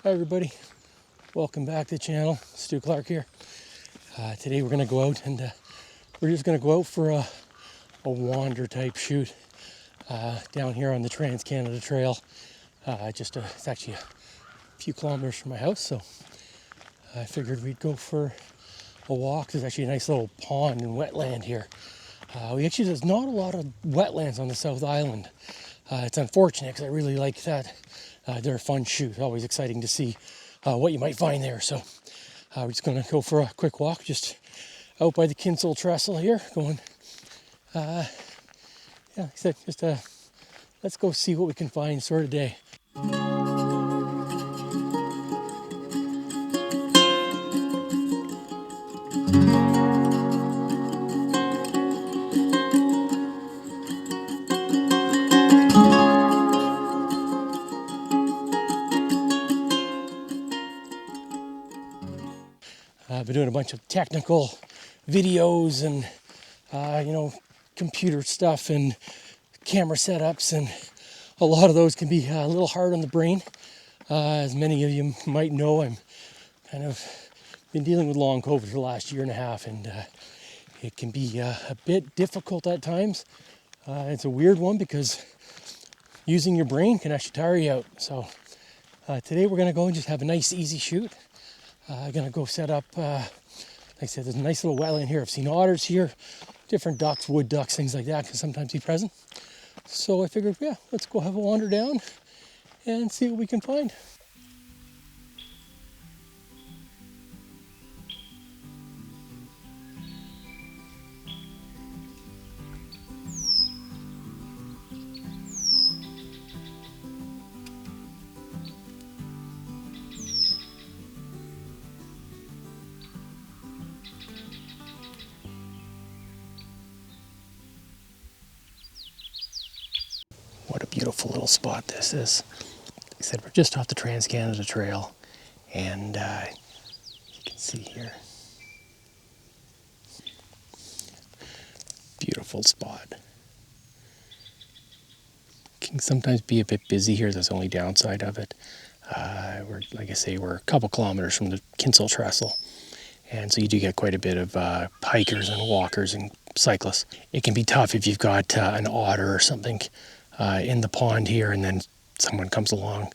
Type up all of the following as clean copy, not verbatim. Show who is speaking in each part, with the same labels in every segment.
Speaker 1: Hi everybody, welcome back to the channel. Stu Clark here. Today we're going to go out and we're just going to go out for a wander type shoot down here on the Trans-Canada Trail. It's actually a few kilometers from my house, so I figured we'd go for a walk. There's actually a nice little pond and wetland here. There's not a lot of wetlands on the South Island. It's unfortunate because I really like that. They're a fun shoot, always exciting to see what you might find there. So we're just going to go for a quick walk just out by the Kinsel Trestle here, going, like I said, let's go see what we can find sort of day. I've been doing a bunch of technical videos and, computer stuff and camera setups, and a lot of those can be a little hard on the brain. As many of you might know, I'm kind of been dealing with long COVID for the last year and a half, and it can be a bit difficult at times. It's a weird one because using your brain can actually tire you out. So today we're going to go and just have a nice easy shoot. I'm going to go set up, like I said, there's a nice little wetland here. I've seen otters here, different ducks, wood ducks, things like that can sometimes be present. So I figured, let's go have a wander down and see what we can find. What a beautiful little spot this is. Like I said, we're just off the Trans-Canada Trail, and you can see here, beautiful spot. Can sometimes be a bit busy here. That's the only downside of it. We're a couple kilometers from the Kinsel Trestle, and so you do get quite a bit of hikers and walkers and cyclists. It can be tough if you've got an otter or something in the pond here, and then someone comes along,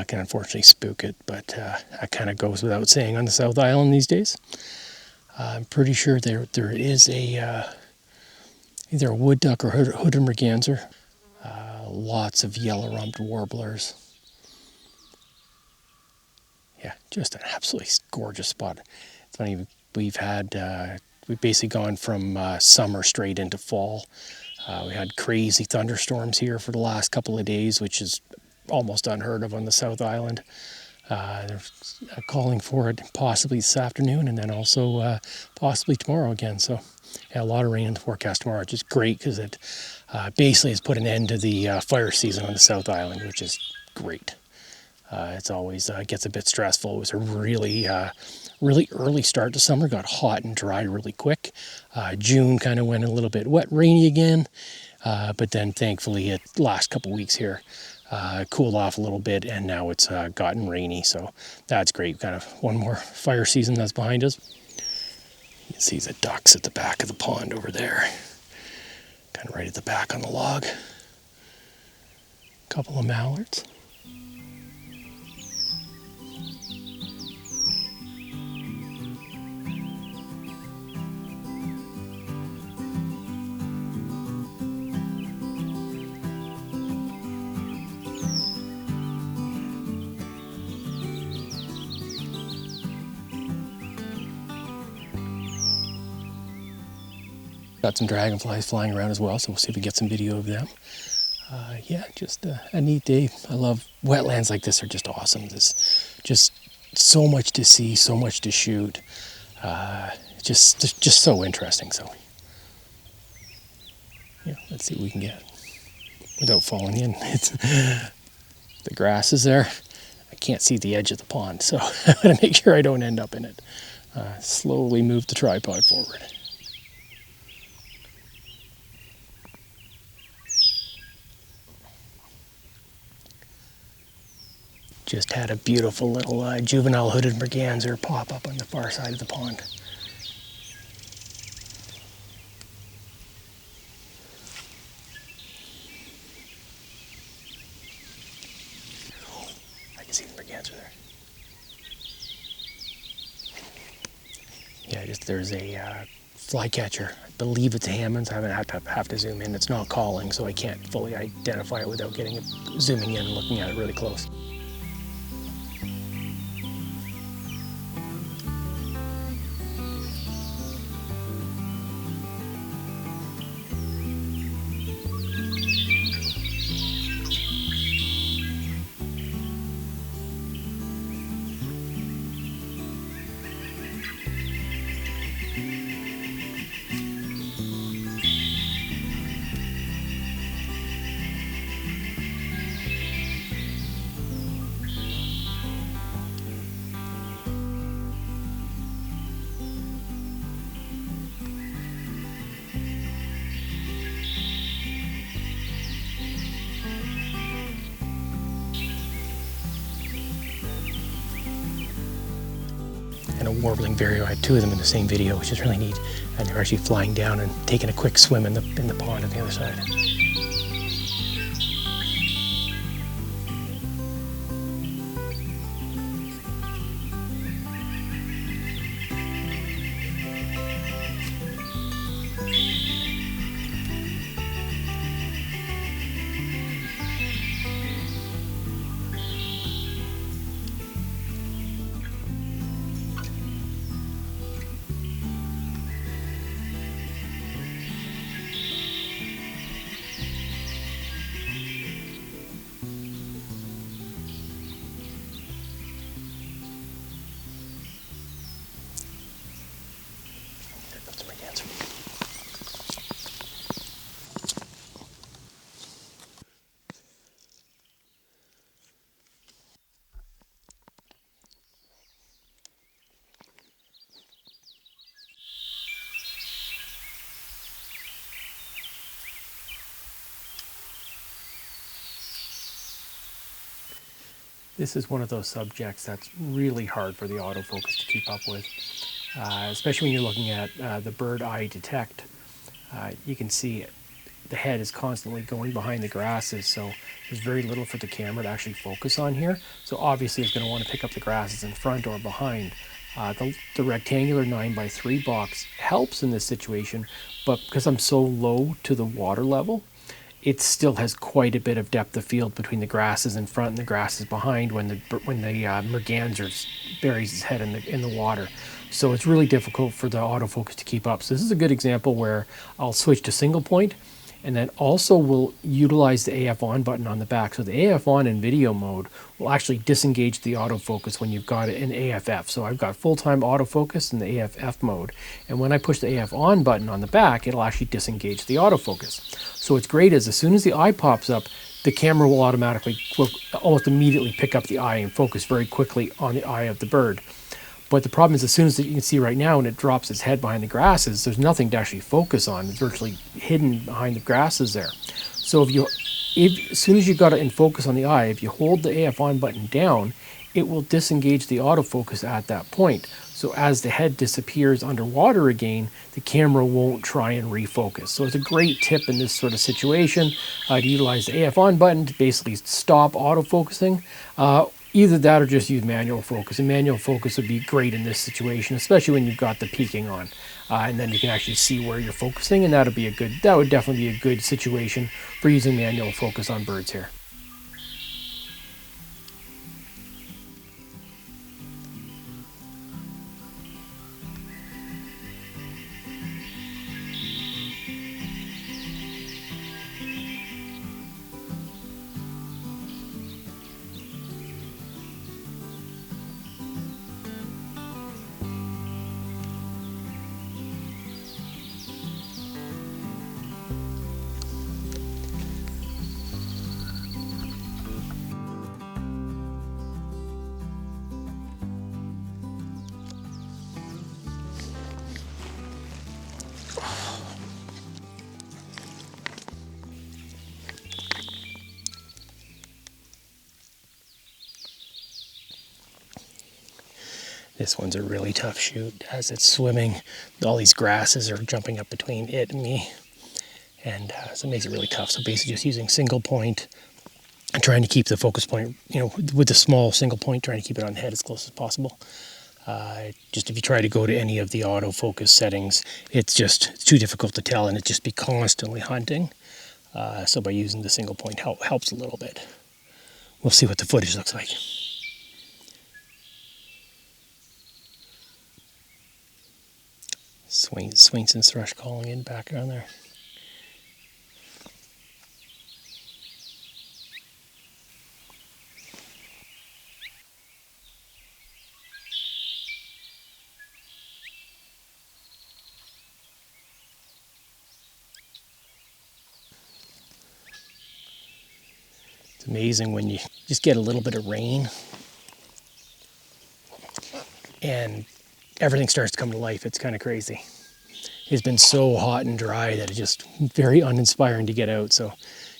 Speaker 1: can unfortunately spook it, but that kind of goes without saying on the South Island these days. I'm pretty sure there is either a wood duck or hooded merganser. Lots of yellow-rumped warblers. Yeah, just an absolutely gorgeous spot. It's funny, we've basically gone from summer straight into fall. We had crazy thunderstorms here for the last couple of days, which is almost unheard of on the South Island. They're calling for it possibly this afternoon, and then also possibly tomorrow again. So a lot of rain in the forecast tomorrow, which is great because it basically has put an end to the fire season on the South Island, which is great. It's always gets a bit stressful. It was a really early start to summer. Got hot and dry really quick. June kind of went a little bit wet, rainy again, but then thankfully it last couple weeks here cooled off a little bit, and now it's gotten rainy. So that's great. Kind of one more fire season that's behind us. You can see the ducks at the back of the pond over there, kind of right at the back on the log. A couple of mallards. Got some dragonflies flying around as well, so we'll see if we get some video of them. Just a neat day. I love wetlands like this. Are just awesome. There's just so much to see, so much to shoot. Just so interesting. So let's see what we can get without falling in. The grass is there. I can't see the edge of the pond, so I gotta make sure I don't end up in it. Slowly move the tripod forward. Just had a beautiful little juvenile hooded merganser pop up on the far side of the pond. I can see the merganser there. Yeah, just there's a flycatcher. I believe it's a Hammond's. I have to zoom in. It's not calling, so I can't fully identify it without zooming in and looking at it really close. And a warbling bar. I had two of them in the same video, which is really neat. And they're actually flying down and taking a quick swim in the pond on the other side. This is one of those subjects that's really hard for the autofocus to keep up with, especially when you're looking at the bird eye detect. You can see the head is constantly going behind the grasses, so there's very little for the camera to actually focus on here. So obviously it's going to want to pick up the grasses in front or behind. The rectangular 9x3 box helps in this situation, but because I'm so low to the water level, it still has quite a bit of depth of field between the grasses in front and the grasses behind when the merganser buries his head in the water. So it's really difficult for the autofocus to keep up. So this is a good example where I'll switch to single point, and then also we'll utilize the AF on button on the back. So the AF on in video mode will actually disengage the autofocus when you've got it in AFF. So I've got full-time autofocus in the AFF mode. And when I push the AF on button on the back, it'll actually disengage the autofocus. So what's great is as soon as the eye pops up, the camera will almost immediately pick up the eye and focus very quickly on the eye of the bird. But the problem is, as soon as you can see right now, when it drops its head behind the grasses, there's nothing to actually focus on. It's virtually hidden behind the grasses there. So as soon as you've got it in focus on the eye, if you hold the AF on button down, it will disengage the autofocus at that point. So as the head disappears underwater again, the camera won't try and refocus. So it's a great tip in this sort of situation to utilize the AF on button to basically stop autofocusing. Either that or just use manual focus. And manual focus would be great in this situation, especially when you've got the peaking on. And then you can actually see where you're focusing, and that would definitely be a good situation for using manual focus on birds here. This one's a really tough shoot. As it's swimming, all these grasses are jumping up between it and me. And so it makes it really tough. So basically just using single point and trying to keep the focus point, with the small single point, trying to keep it on the head as close as possible. Just if you try to go to any of the autofocus settings, it's too difficult to tell, and it just be constantly hunting. So by using the single point helps a little bit. We'll see what the footage looks like. Swainson's thrush calling in back around there. It's amazing when you just get a little bit of rain and everything starts to come to life. It's kind of crazy. It's been so hot and dry that it's just very uninspiring to get out. So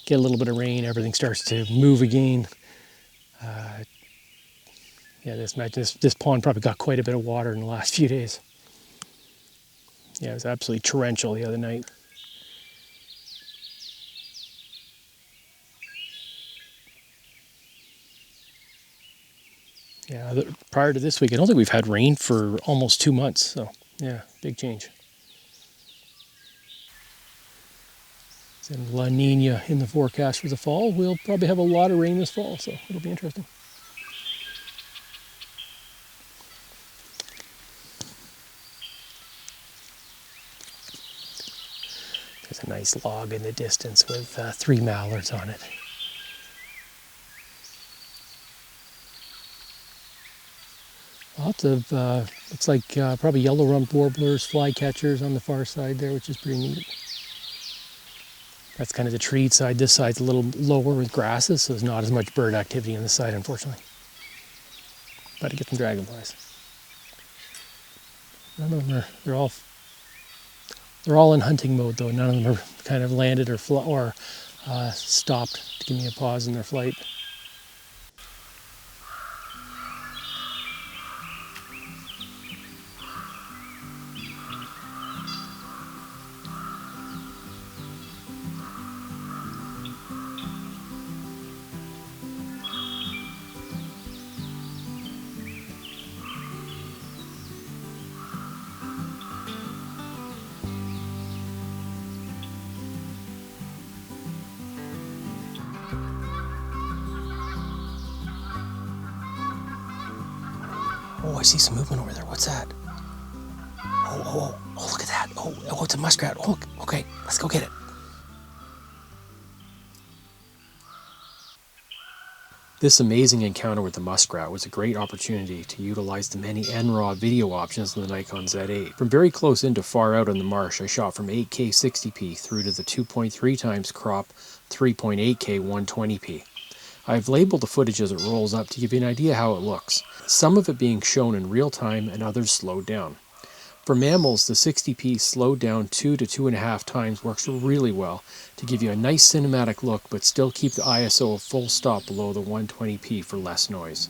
Speaker 1: get a little bit of rain, everything starts to move again. Yeah, this pond probably got quite a bit of water in the last few days. Yeah, it was absolutely torrential the other night. Yeah, prior to this week, I don't think we've had rain for almost 2 months. So yeah, big change. It's in La Nina in the forecast for the fall. We'll probably have a lot of rain this fall, so it'll be interesting. There's a nice log in the distance with 3 mallards on it. Lots of, looks like probably yellow-rumped warblers, flycatchers on the far side there, which is pretty neat. That's kind of the treed side. This side's a little lower with grasses, so there's not as much bird activity on this side, unfortunately. About to get some dragonflies. None of them are, they're all in hunting mode though. None of them are kind of landed or stopped to give me a pause in their flight. Oh, I see some movement over there. What's that? Oh, look at that. Oh, it's a muskrat. Oh, okay, let's go get it. This amazing encounter with the muskrat was a great opportunity to utilize the many N-raw video options in the Nikon Z8. From very close in to far out on the marsh, I shot from 8K 60p through to the 2.3 times crop 3.8K 120p. I've labeled the footage as it rolls up to give you an idea how it looks, some of it being shown in real time and others slowed down. For mammals, the 60p slowed down 2 to 2.5 times works really well to give you a nice cinematic look but still keep the ISO a full stop below the 120p for less noise.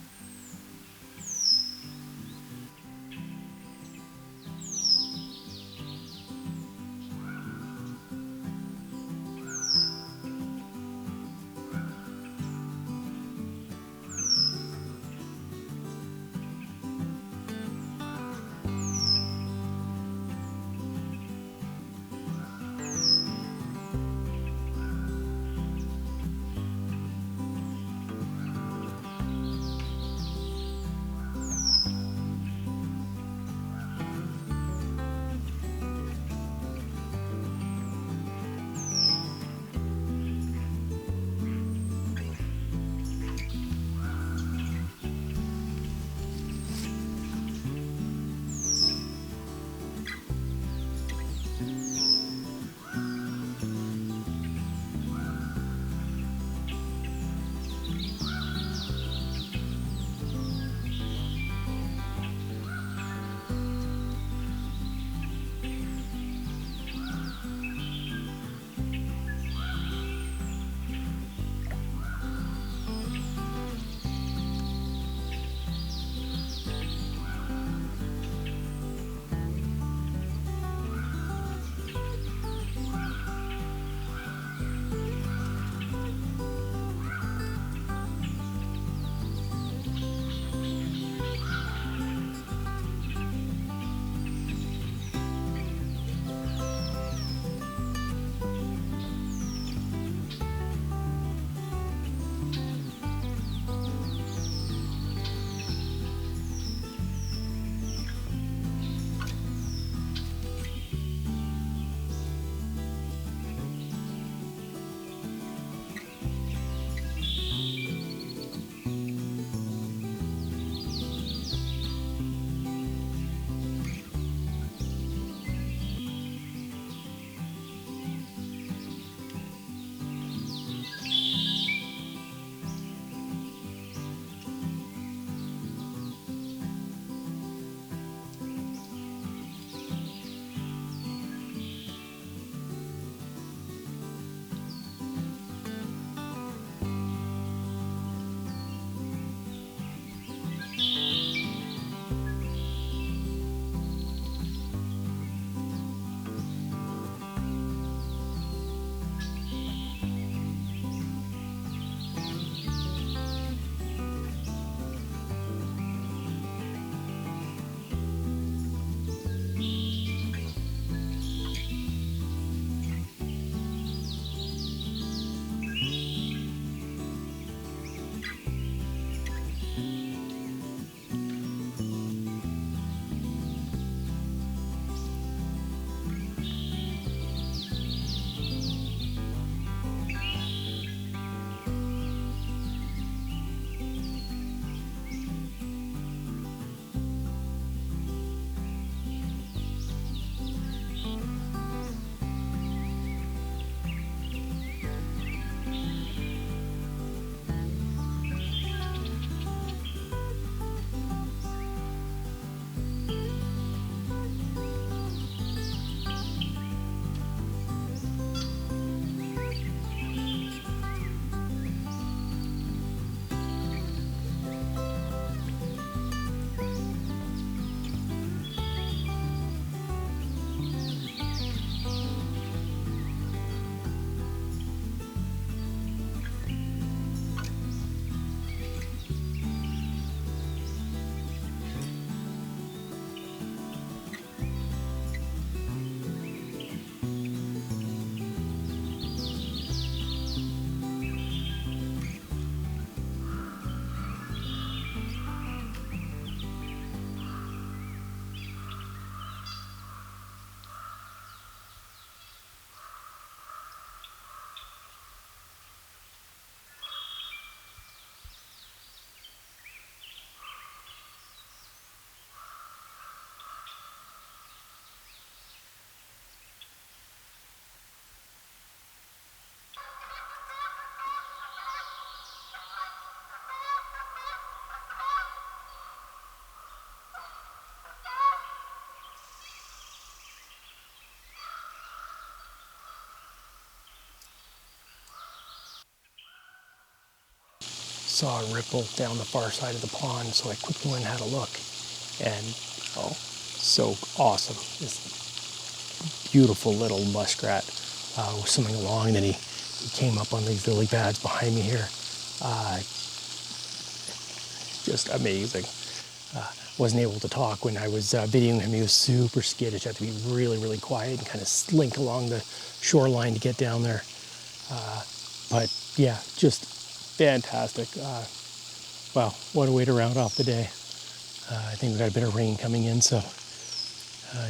Speaker 1: saw a ripple down the far side of the pond, so I quickly went and had a look. And oh, so awesome! This beautiful little muskrat was swimming along, and then he came up on these lily pads behind me here. Just amazing. Wasn't able to talk when I was videoing him. He was super skittish. Had to be really, really quiet and kind of slink along the shoreline to get down there. But yeah, just fantastic. Wow, what a way to round off the day. I think we got a bit of rain coming in, so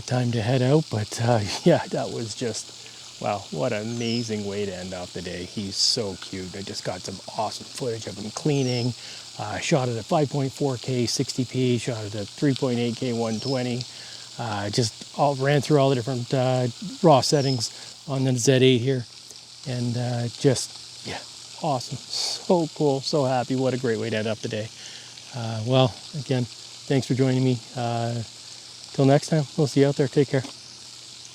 Speaker 1: time to head out. But yeah, that was just, wow, what an amazing way to end off the day. He's so cute. I just got some awesome footage of him cleaning. Shot it at 5.4K 60p, shot it at 3.8K 120. Just ran through all the different raw settings on the Z8 here. And just, yeah, awesome. So cool, so happy. What a great way to end up the day. Well, again, thanks for joining me. Till next time, we'll see you out there. Take care.